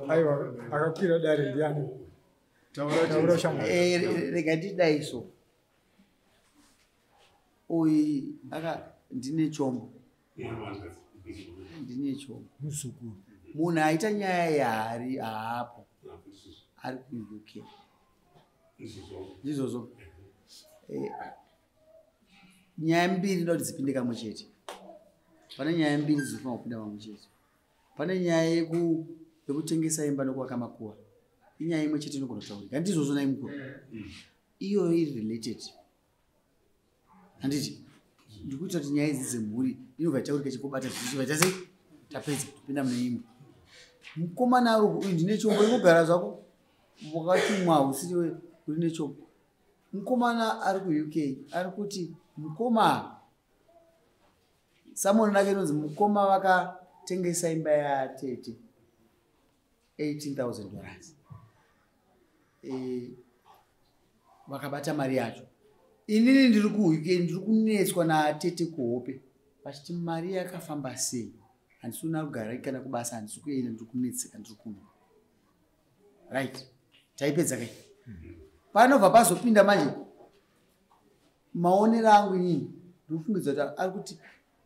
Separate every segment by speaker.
Speaker 1: Aiwa, akakwira dare ndiani? Taura shanga.
Speaker 2: Rega ndidai so. Oi, ndine chombo. Ndine chombo.
Speaker 1: Musukuru.
Speaker 2: Munhu aita nyaya yari hapo. Ari ku-UK. Ndizvozvo. Nyaya mbiri ndoti dzipinde kamwe chete. Pane nyaya mbiri dzinofanira kupinda kamwe chete. Pane nyaya yekutengesa imba nokuaka makuva. Inyaya imwe chete inogona kutaurika. Ndizvozvo nai mukuru. Iyo iri related. Handiti? Ndikuita kuti nyaya idzi dzemhuri inobva itaurika chikubata zvichibva sei? Tapedza kupinda mune imwe. Mukomana ari uyu ndine chombo inogara zvako wakatumwa usiri uri nechombo. Mukomana ari ku-UK ari kuti mukoma Samuel nake inonzi mukoma vakatengesa imba yatete $18,000. Vakabata mari yacho. Inini ndiri ku-UK ndiri kunetswa naatete kuhope. Vachiti mari yakafamba sei? Handisi kuna kugara kana kubasa, handisi kuenda, ndiri kunetseka, ndiri kuno. Right. Taipedza kai. Panobva pazopinda manje. Maonero angu inini ndofungidza kuti ari kuti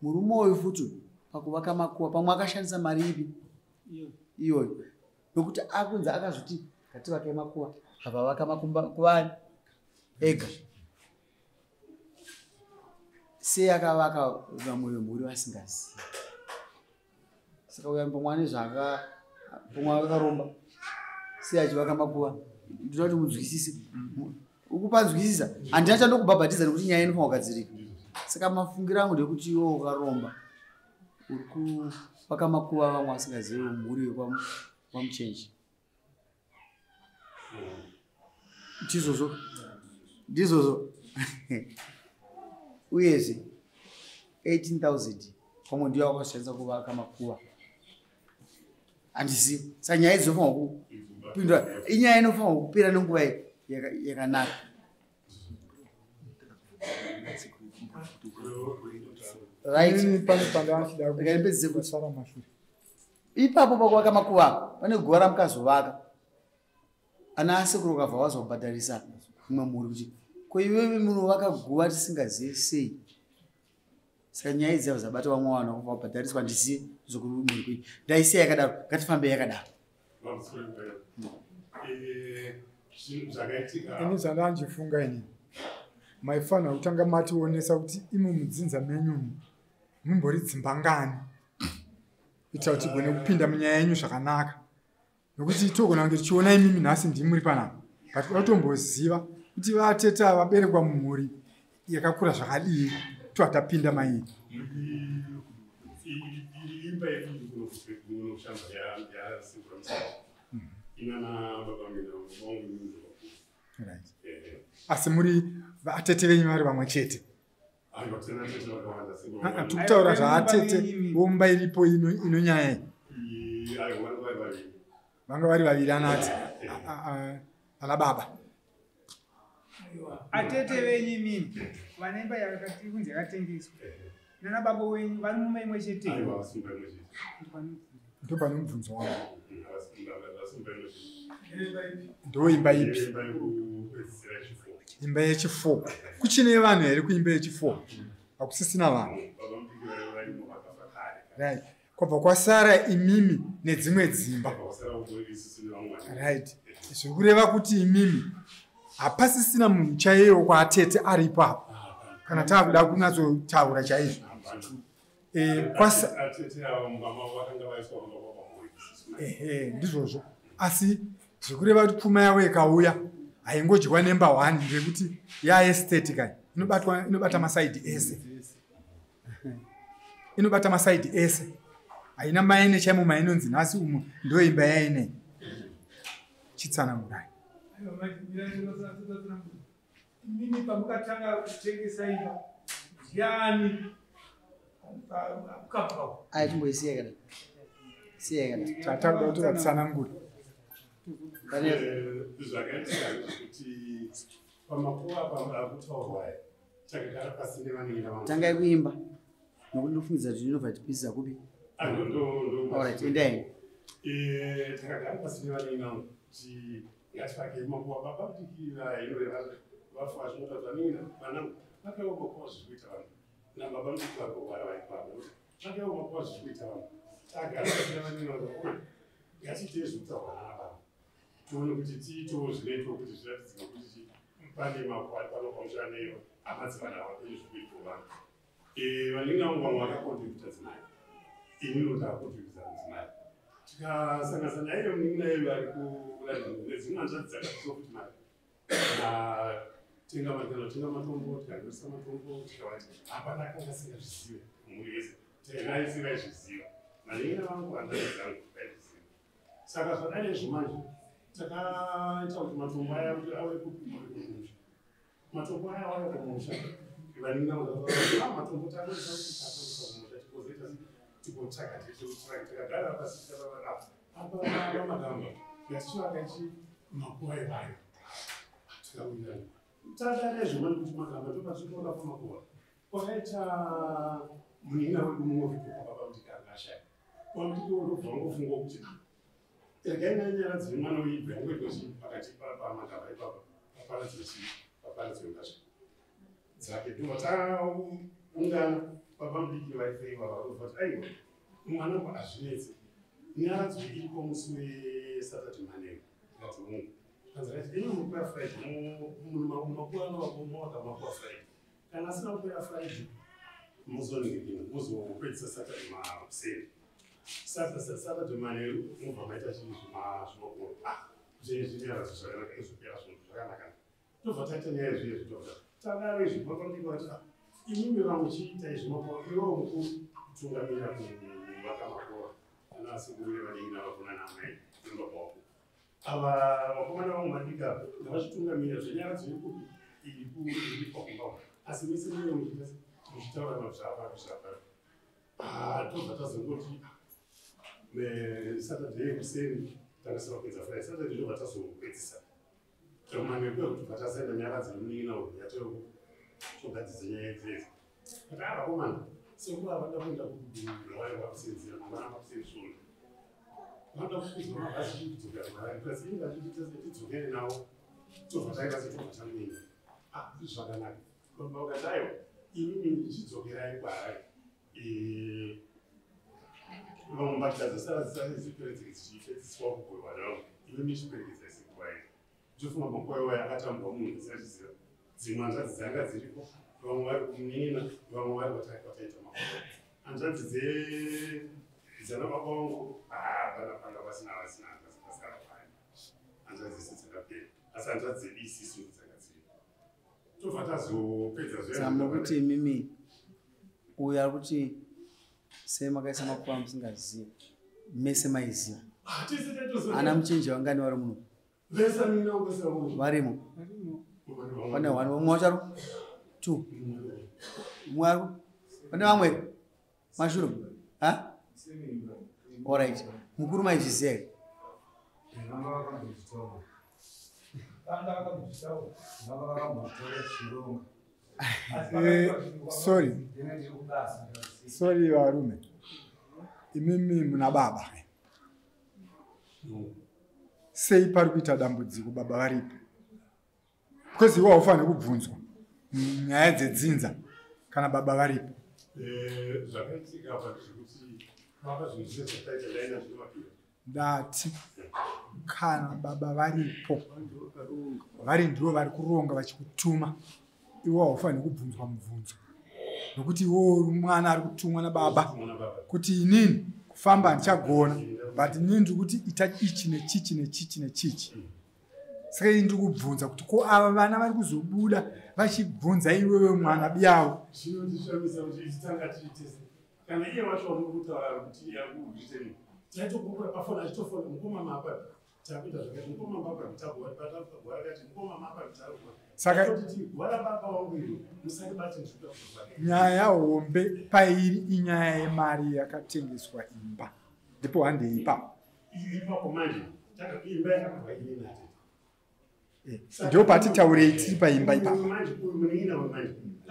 Speaker 2: murume uyu futi pakuvaka makuva pamwe akashandisa mari ipi iyoyo nokuti akunzi akazvoti ngativake makuva apa vaka makumba kuvani ega sei akavaka vamwe vemhuri vasingazivi. Saka uya pomwane pomwe akaromba sei achivaka makuva ndinoda kuti munzwisise. Ukupanzwisisa handina chandokubhabhatidza nekuti nyaya inofanira kugadzirika. Saka mafungiro angu ndekuti iwe ukaromba uri kuvaka makuva vamwe vasingazivi mhuri wamuchenji. Ndizvozvo. Uyezve 18,000 pamwe ndiyo wakashandisa kuvaka makuva. Handizivi. Saka nyaya idzi dzinofanira kupindwa. Inyaya inofanira kupera nenguva yakanaka. Ipapo pakuvaka makuva pane guva ramukazovaka. Ana asekuru ukabva wazobhadharisa mumwe mhuri kuti ko iwewe munovaka guva tisingazivi sei. Saka nyaya idzi dzabata vamwe vanhu vabhadhariswa ndisiye zokuru mhuri kui ndaisiya yakadaro ngatifambe yakadaro.
Speaker 1: Ini zvandanjifunga ini maifanira kutanga mationesa kuti imi mudzinza menyu mumbori dzimba ngani kuitira kuti tigone kupinda munyaya yenyu zvakanaka. Nokuti togona kunge tichiona imimi nhasi ndimuri panapa but totomboziva kuti vatete vaberekwa mumhuri yakakura zvakadii toatapinda mairi. Asi muri vatete venyu vari vamwe chete. Tikutaura zvaatete vomba iripo ino nyaya iyi. Vanga vari vaviri anati ana baba.
Speaker 3: Atete venyu mimi vanemba yakatikunzi yakatengeswa. Nana baba wenyu vari mumba imwe chete.
Speaker 1: Ndo pane mubvunzo wangu. Ndo imba ipi? Imba yechi4. Kuchine vanhu here kuimba yechi4? Hakusisina vanhu. Right. Kwabva kwasara imimi nedzimwe dzimba. Right. Zviri kureva kuti imimi hapasisina munhu chaiyewo kwaatete ari ipapo. Kana taakuda kunyatsotaura chaizvo. Ndizvozvo. Asi zviri kureva kuti pfuma yavo ikauya haingodyiwa nemba 1 ndekuti yaestate kai inobata masaidi ese. Inobata masaidi ese. Haina maine chaimo mainonzi nhasi umu ndo imba yaine. Chitsanangurai.
Speaker 3: Mimi pamukatanga kutengesa imba yani ukapwa.
Speaker 2: Ayitimboisiya kana. Siya kana.
Speaker 1: Tatakuda kuti vatsanangure.
Speaker 4: Zvakaita kuti pamakuva pamba kutaurwa takagara pasi nevanenge
Speaker 2: tangai kuimba nokuti ndofungidza kuti inobva tipisa kupi. Alright, endai.
Speaker 4: Takagara pasi nevanenge vangu kuti ngatsvake makuva baba kutikira inoreva vafa zvinotadza nina vana vakaoma kuva zvikuita vanhu nababa mudiki vakogara vaikwavo vakaoma kuva zvikuita vanhu tagara pasi nevanenge vangu ngatiitei zvekutaurwa nababa tione kuti tiitewo zvinoitwa kuti zviratidzika kuti pane makwari panopamusana neyo amadzivana vapenyu zvikuitwa vanhu vanenge vangu vamwe vakakontributa dzimai ini ndotakontributa mudzimai tikasangasa naye munin'ina vari kuradhini nedzimwe hanzvadzi dzakatiso kuti mari tenga matombo tikagurisa matombo tikavati hapana akanga asingazvizive mumuri yese tenai singaizviziva manin'ina vangu hanzvadzi dzangu vaizviziva saka zvadai izvo manje takaita kuti matombo aya kuti ave kumusha matombo aya ave kumusha vanin'ina matombo takoisa kumusha tikozoita tikotsvaka tikagara pasi apa vamagamba ngatichivaka ichi makuva evayo tikawinda tadarezvomani kuti magamba topachitoona pamakuva kwakaita munin'ina wedu mumwe vipopababa kuti kangashaya wamutikiwondobva wangofunga kuti regai nyaya dziri mwana weibva ngoitosi pakati pamagamba ipapa paparadzembasha dzake ndova taungana baba mudiki vaifeiva vakuti aiwa mwana wangu hazvinetse nyaradzo iripo musi wesaturday monday tikati mungu kanzakaiti ino mukuya friday makuva anovapomawaka makuva friday kana asina kukuya friday muzoningirina muzopedzisa saturday makuseni saturday monday mubva maita chinhu zvinokura zvinyaradzo zvakanaka izopera zvinhu zvakanaka tobva taita nyaya yezviyezvi tobva tagare izvi papamudiki vati imimi vamuchiita izvi makuva iwo mukuru kutungamira kuvaka makuva kana asigurire vanenge navafuna namai kuimba kwavo ava vakomana vangu madika ngavazvitungamira zvenyaradzo iri pakumba asi mese mune muchitaura mazvavakuzvapa tobva tazongoti saturday yekuseni takasava kuedza friday saturday tobva tazopedzisa tomamekuya kuti bva tasaenda nyaradzi nomunin'ina yatoo togadzidza nyaya idzedzi kuti vakomana sekuva vada kuenda kuvari vakusenzera mangwana vakusenzisona vanoda kukudzwa mabhazi chikudzokera kuvarari plasi inga tidzokere navo tobva taita setobva tamuina zvakanaka ukati aiwa inini ndichidzokerai kwarai vamwe mbatya dzasara dzisaziperedze dzichipedziswa kugurwa navo iwe michiperekedza sekuvaini tofunga makuva iwayo akatambwa munhu dzisachiziva dzimwe hanzvadzi dzanga dziripo vamwe vari kumunina vamwe vari vataita makuva hanzvadzi dzanababa vangu panga pasina pasara payo hanzvadzi dzese dzakapera asi hanzvadzi dzeisisu dzanga dziripo tobva tazopedza
Speaker 2: zama kuti mimi uyo ari kuti semakaisa makuva musingazivi mese maiziva ana muchinji vangani vari muno varimo pane one vamwe vacharo 2 mwari pane vamwe mashuro alright mukuru maizviziva here
Speaker 1: sorry varume imimi muna baba sei pari kuita dambudziko baba varipo because iwe haufaniri kubvunzwa nyaya dzedzinza kana baba varipo
Speaker 4: zvakaitika zvekuti baba zvinhu zvese zvataita ndaina zvinovapira
Speaker 1: ndati kana baba varipo vari ndivo vari kuronga vachikutuma iwe haufaniri kubvunzwa mubvunzo nokuti iwo mwana ari kutumwa nababa kuti inini kufamba handichagona but inini ndiri kuti ita ichi nechichi nechichi nechichi saka ini ndiri kubvunza kuti ko ava vana vari kuzobuda vachibvunza iwewe mwana byavo
Speaker 4: zvinondishamisa kuti ichitanga tiitese kana iye wacho wamukutaura kuti yakuiteni taitokumbura pafoni achitofona mukoma mapa takuita zvakati mukoma mapa vitagwara kati mukoma mapa vitagwara
Speaker 1: saka
Speaker 4: gwara baba wangu iro musandibati ndikuda kuzvake
Speaker 1: nyaya hombe pairi inyaya yemari yakatengeswa imba ndipo handei ipapo
Speaker 4: ipapo manje imba yakabva ine nate
Speaker 1: ndio pati taurei tiri paimba ipapo
Speaker 4: manje uyu munin'ina wemanje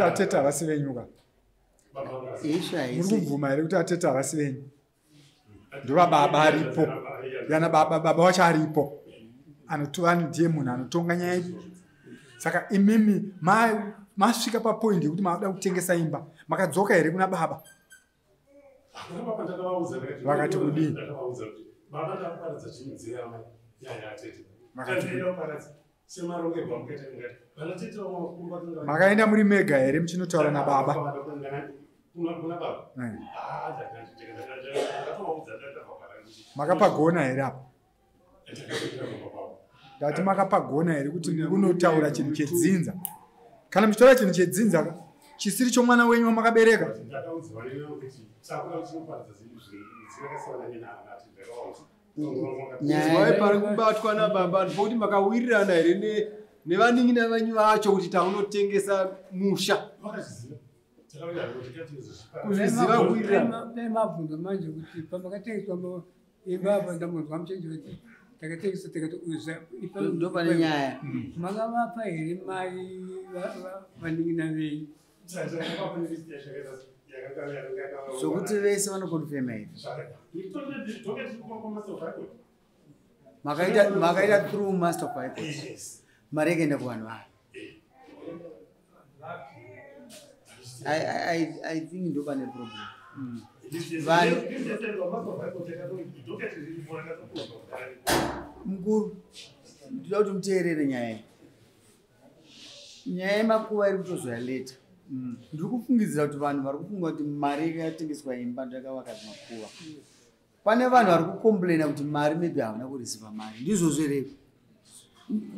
Speaker 1: kuti atete havasi venyuka muri kubvuma here kuti atete havasi venyu ndova baba aripo yana baba wacho aripo ndiye munhu anotonga nyaya yedu saka imimi masvika papoindi yekuti maada kutengesa imba makadzoka here kuna baba vakati kudii makaenda muri mega here muchinotaura nababa makapagona here apa ndati makapagona here kuti unotaura chinhu chedzinza kana muchitaura chinhu chedzinza chisiri chomwana wenyu wamakabereka
Speaker 5: nyaya pari kubatwa nababa ndikuti makawirirana here nevaning'ina vanyu vacho kuti taunotengesa musha kuzviziva kuwirirana
Speaker 6: mabvunzo manje kuti pamakatengeswa ibaba ndamunzwa muchenji kuti takatengesa
Speaker 2: ndopane nyaya
Speaker 6: makavapa here mari vaning'ina venyu
Speaker 2: sokuti vese vanokonfema here makaita through master of high court mari yakaenda kuvanhu vavo I think ndopane problem mukuru ndida kuti muteerere nyaya yemakuva iri kutozoyaleta ndiri kufungidzira kuti vanhu vari kufunga kuti mari yakatengeswa imba ndakavaka zvimakuva pane vanhu vari kukomplaina kuti mari maybe havana kurisiva mari ndizvozvo here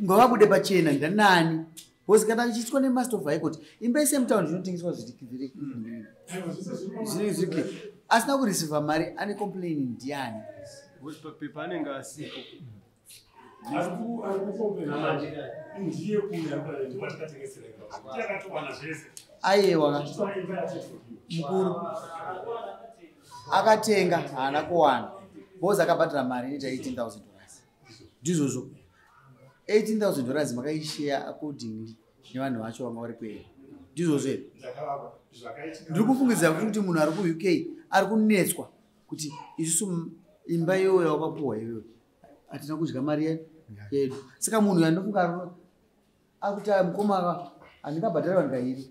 Speaker 2: ngavabude pachena ndanani bcause kana ichiitwa nemaster of high court imba ise mutauni zvinotengeswa zvitikivhiri asina kurisiva mari ane complaini ndiani
Speaker 5: papepa anenge asipo
Speaker 2: aiyewa mukuru akatenga haana kuwana bcause akabhadhira mari inoita $18,000 ndizvozvo $18,000 makaisheya accordingly nevanhu vacho vanga vari kweri ndizvozvo here ndiri kufungidzira kuti munhu ari kuuk ari kunetswa kuti isusu imba iyoyo wakapuhwa iyoyo hatina kudya mari yedu saka munhu yanofunga akuti mukoma handingabhadhari vanhu kairi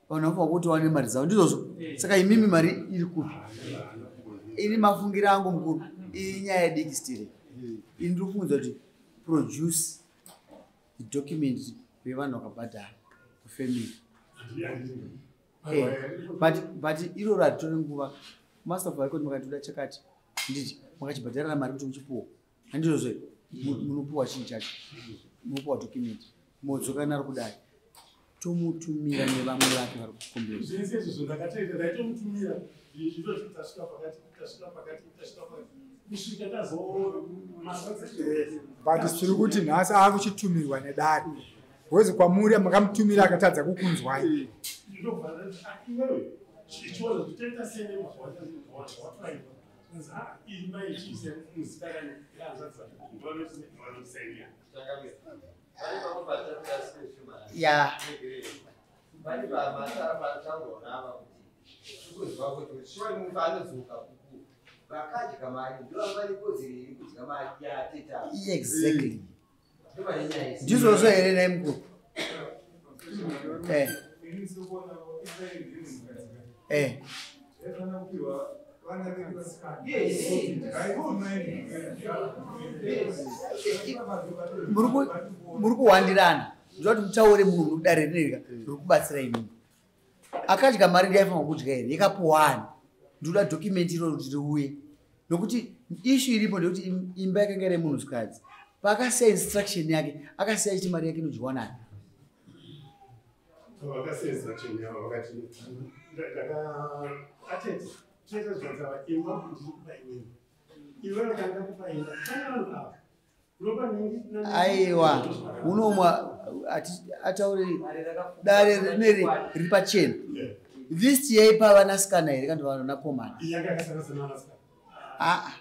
Speaker 2: vanhu vafunga kuti wane mari dzavo ndizvozvo saka imimi mari iri kupi ini mafungiro angu mukuru inyaya yedikistire ini ndiri kufungidzira kuti produce document vevanhu vakabhadhara kufamily but iroro hatitori nguva master of high court makatoda chakati nditi makachibhadharira mari kuti muchipuwa handizvozvo munopuwa chinhu chacho munopuwa document modzoka nari kudai tomutumira nevamwe vake vari kukomberazvo
Speaker 1: but tiri kuti nhasi akuchitumirwa nedare bcause kwamuri makamutumira akatadza kukunzwai
Speaker 2: ya exactly ndizvozvo here nai mukuru muri kuhwandirana ndinoda kuti mutaure munhu muri kudare rinerika riri kubatsira imimi akadya mari ndiyaifanwa kudya here yakapuhwani ndinoda document iroro kuti riuye nokuti ishu iripo ndekuti imba yakanga ine munhu sikadzi paakasiya instruction yake akasiya ichiti mari yake inodyiwa nayo
Speaker 4: vakasenza chinyama vakati atete toita zvanzava imba kuti ndikupa imweni iwe vakanga kupaenda kana unopa ningi
Speaker 2: aiwa unomwa atauri dare rineri riri pachena list yaipa vanasikana here kandi vanakomana
Speaker 4: yanga yakasangana nasikana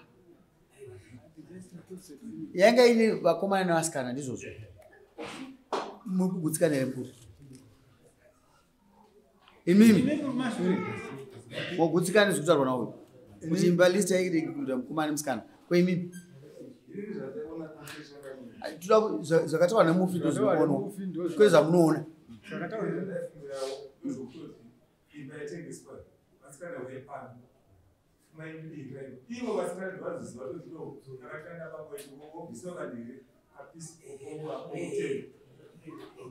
Speaker 2: yanga ine vakomana nevasikana ndizvozvo mukugutsikana here mukuru imimi wagutsikana zvikutarwa nauyu kuchimba list yaikuda mukomana nemusikana kweimimi zvakataurwa nemufindo zvinoonwa kwezva munoona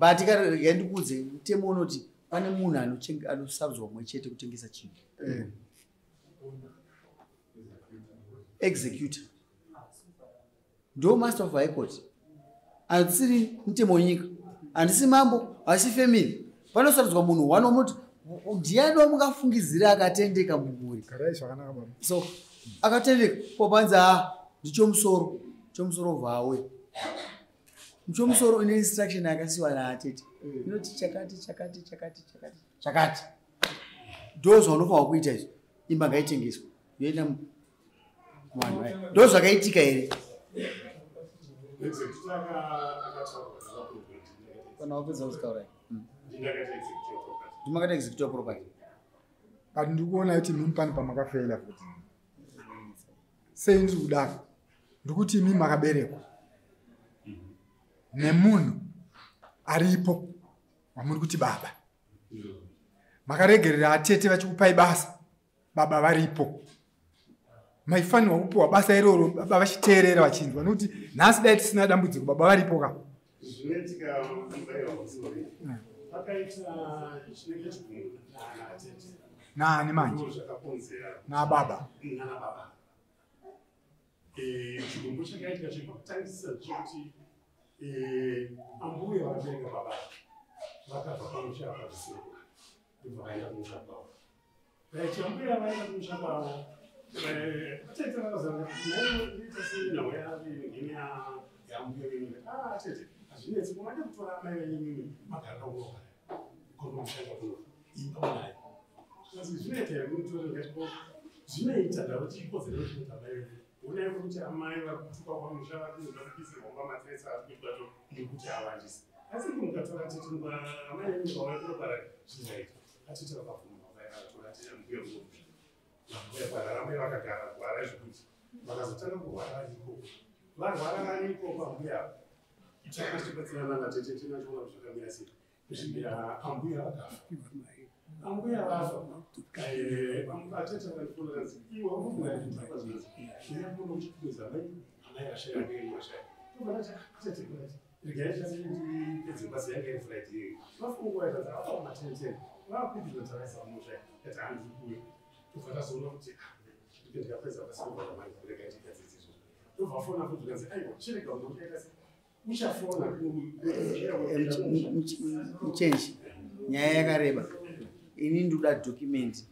Speaker 2: but ndikudze mutemo unoti pane munhu anosarudzwa mumwe chete kutengesa chinhu executor ndo master of high court hatisiri mutemo wenyika handisi mambo hasi family panosarudzwa munhu wanomoti ndiani wamungafungidzira akatendeka mumhuri so akatendeka popanza ndichomusoro vhawe ndichomusoro ine instruction yakasiwa naatete inoti chakati ndo zvaunofanwa kuita izvo imba ngaitengeswa yoenda vanhu ndo zvakaitika here kana wapedza kuzikaurai ndimakata executive property
Speaker 1: but ndikuona kuti mimi pani pamakafela futi sei ndiri kudaro ndikuti mimi makaberekwa nemunhu aripo wamuri kuti baba makaregerera atete vachikupai basa baba varipo maifanirwa kupiwa basa iroro baba vachiteerera vachinzwa nokuti nhasi dai tisina dambudziko baba varipo ka
Speaker 4: zvinoitika mubairwamusori vakaita chinenge chigungu naatete
Speaker 1: nani manje
Speaker 4: zvakakonzera
Speaker 1: nababa
Speaker 4: nanababa chigumbu chakaitika chekutangisisa chokuti ambuya vakabereka baba vakabva pamusha paviseko vakaenda kumusha kwavo chambuya vaenda kumusha kwavo atete vakazanga kuti nainoita sei nhau yambuya venyu atete hazvinetsi kumade kutora mai venyu magarira unoga konomushanda kuno imba unayo asi zvinoita here kunitore ngatipo zvinoita ndakuti ikodzero yekuita mai venyu unai kuti amai vakutuka kwamusha vakuisirwa mamatretsa arikuitwato nekuti awandisa asi mukatora tete amai venyu vavakunobara zvingaita atete vakavhuma vakatora tete mbuya unomusha mbuya kwararamai vakagara kurwara zvekuti vakazotanga kurwara variko varwara variko pambuya chakatibatsirana natete tinachoona zvakamira sei kusvikira ambuya vakafa ambuya vafa atete vakatikonanzi iwe unofungaapa zvinonzi inakono kuchikuza mai amai vashaya ngei vashaya tovanatete kunati regai chasipedze basa yanga iri friday vafungwa itaza vapa matenten vakudinotarasa mushaya kati handikuwe tofatazoona kuti ndikapedza basa ovaamai regai tikadzidzizvo tobvafona futi kanzi aiwa chirega unokaita sei uchafona
Speaker 2: muchenji nyaya yakareba ini ndoda document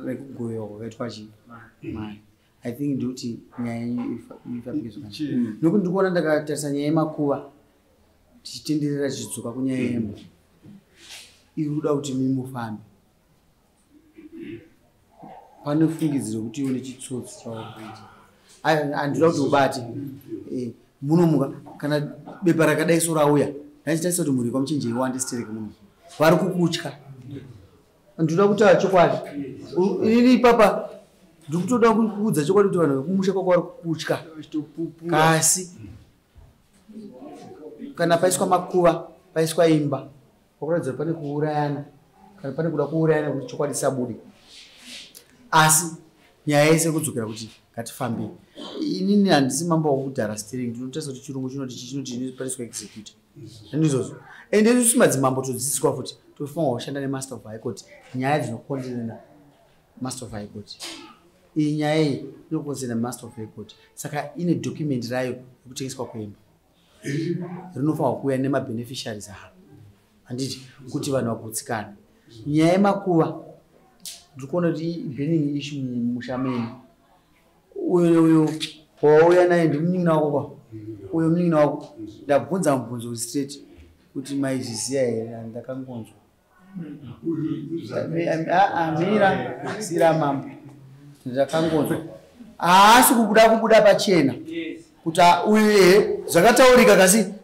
Speaker 2: rekugoyewa kwakaitwa chimari I think ndikuti nyaya ifambike zvakanaka nokuti ndikuona ndakatarisa nyaya yemakuva tichitenderera tichidzoka kunyaya yemba iri kuda kuti mimufambe pane fungidziro kuti iwe nechitsotsi chaurikuita handida kuti ubate munomuka kana bepa rakadai so rauya ndaichitarisa kuti mhuri kwamuchenjeri wandisitereke muno vari kukutya ndoda kutaura chokwadi inini ipapa ndikutoda kuudza chokwadi kuti vanhu vekumusha kwako vari kukutya kasi kana paiswa makuva paiswa imba pakuratidza pane kuurayana kana pane kuda kuurayana kuti chokwadi sabude asi nyaya yese kudzokera kuti ngatifambei inini handisi mambo wakudhara steering ndinotarisa kuti chirungu chinoti inopariswa executor ndizvozvo ende isusu madzimambo todzidziswa futi tofanirwa kushanda nemaster of high court nyaya dzinokonzerana master of high court iyi nyaya iyi inokonzerana master of high court saka ine document rayo yekutengeswa kwemba rinofanirwa kuuya nemabeneficiaries avo handiti kuti vanhu vagutsikana. Nyaya yemakuva ndiri kuona kuti burning issue mumusha menyu. Uyo wauya naye ndimunin'ina wako uyo munin'ina wako ndabvunza mubvunzo straight kuti maizviziya here ndakangonzwa. Mira sira mambo ndakangonzwa haasi kubuda pachena kuti uye zvakataurika kasi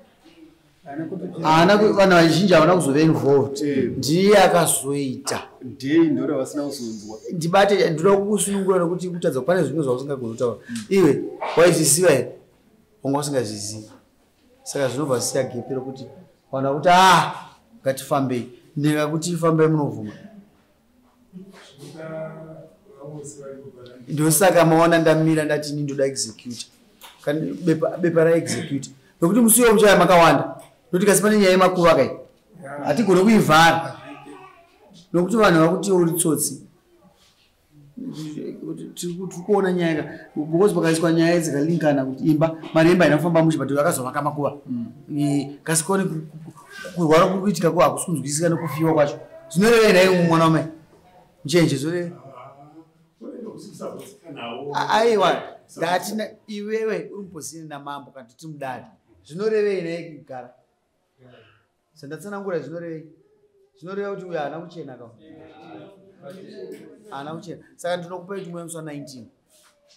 Speaker 2: haana vanhu vazhinji havana kuzove involved. Ndiye akazoita
Speaker 5: ndora vasina kuzonzwa.
Speaker 2: ndibate ndoda kukusunungura nokuti kutadza pane zvimwe zvausingagoni kutaura iwe waizviziva here wanga usingazvizivi. Saka zvinobva zisiya gepe rokuti wana kuti ngatifambei ndikakuti ifambai munovhuma. Ndosaka maona ndamira ndati ini ndoda execute bepa raexecute nokuti musiwo muchaya makawanda noti kasi pane nyaya yemakuva kai hatigone kuivhara nokuti vanhu vakuti uri tsotsi. Tiri kuona nyaya because pakaiswa nyaya dzikalingana kuti imba maremba inofamba musha but akazovaka makuva kasi kone kurwara kuri kuitika ko hakusi kunzwisisa nekufiwa kwacho zvinoreva naye mwana wamai muchenje zvoreva aiwa ndatina iwewe uri muposini namambo kana titi mudadi zvinorevei naye kugara sandatsanangura zvinorevei zvinoreva kuti uyo haana kuchena ka haana kuchena. Saka ndinokupa kuti muya musi wa19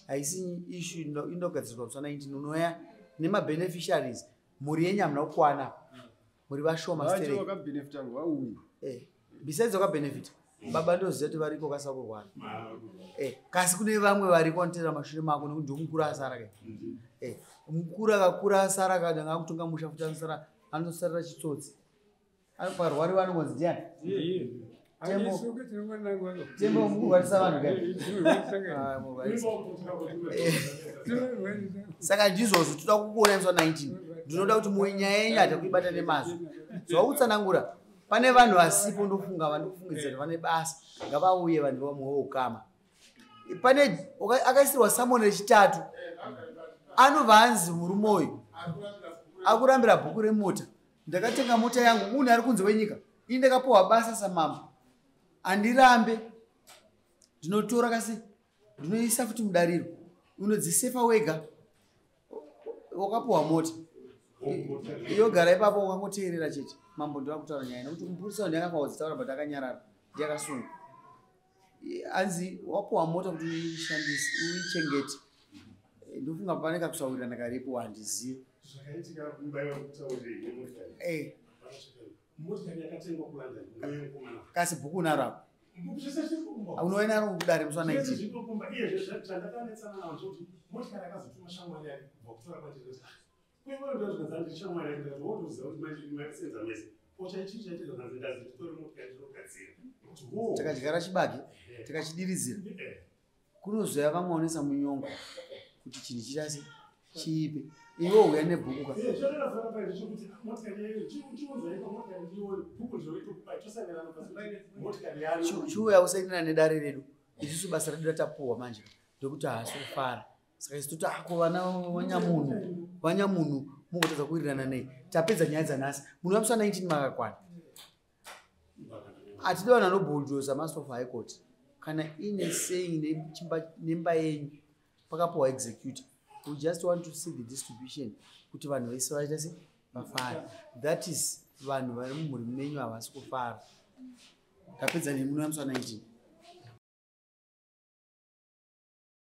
Speaker 2: haisi issue indogadzirwa musi wa19 unoya nemabeneficiaries mhuri yenyu hamuna kukwana muri vashoma sterei besides wakabenefita baba ndoziva kuti variko kasina kurwara kasi kune vamwe variko vanotera mashure mako nekuti ndomukuru asara kai mukuru akakura asara kana ngakutonga musha futi anosarira chitsotsi parwari vanongonzi ndiani tembo mukurwarisa vanhu kai. Saka ndizvozvo toda kukuona musi wa19 ndinoda kuti munyaya yenyu hata kuibata nemazvo zvautsanangura. Pane vanhu vasipo ndofunga vandokufungidzira vane basa ngavauye vanhu vamwewo ukama. Pane akaisirwa samoni rechitatu anobva anzi murume uyu akurambira bhuku remota. Ndakatenga mota yangu munhu ari kunze wenyika ini ndakapiwa basa samambo handirambe ndinotora kasi ndinoisa futi mudariro unodzisefa wega wakapiwa mota yogara ipapo ukangoteerera chete mambo ndiwa kutaura nyaya nekuti mupurisa ndiyakafawo dzitaura but akanyarara ndiyakasunga anzi wapiwa mota kuti uishandise uichengete ndofunga pane kakusaurirana karipo handizivi. Kasi bhuku unaro apo unoona ari kudare musi wa19 takadyara chibage takachidirizira kunozoya vamwaonesa munyongo kuti chinhu chirase chiipe iwe uya nebhuku chiuya usainana nedare redu isusu basa redu ratapuhwa manje ndokuti haasi kufara. Saka isu toti vana vanyamunhu mungotadza kuwirirana nei tapedza nyaya dzanhasi munhu wamusi wa19 makakwana hatidi vanhu vanobhuldoza master of high court kana ine saying nemba yenyu pakapuhwa executor. We just want to see the distribution kuti vanhu vese vaita se vafara. That is vanhu vari mumhuri menyu havasi kufara. Tapedza nemuno wamusi wa19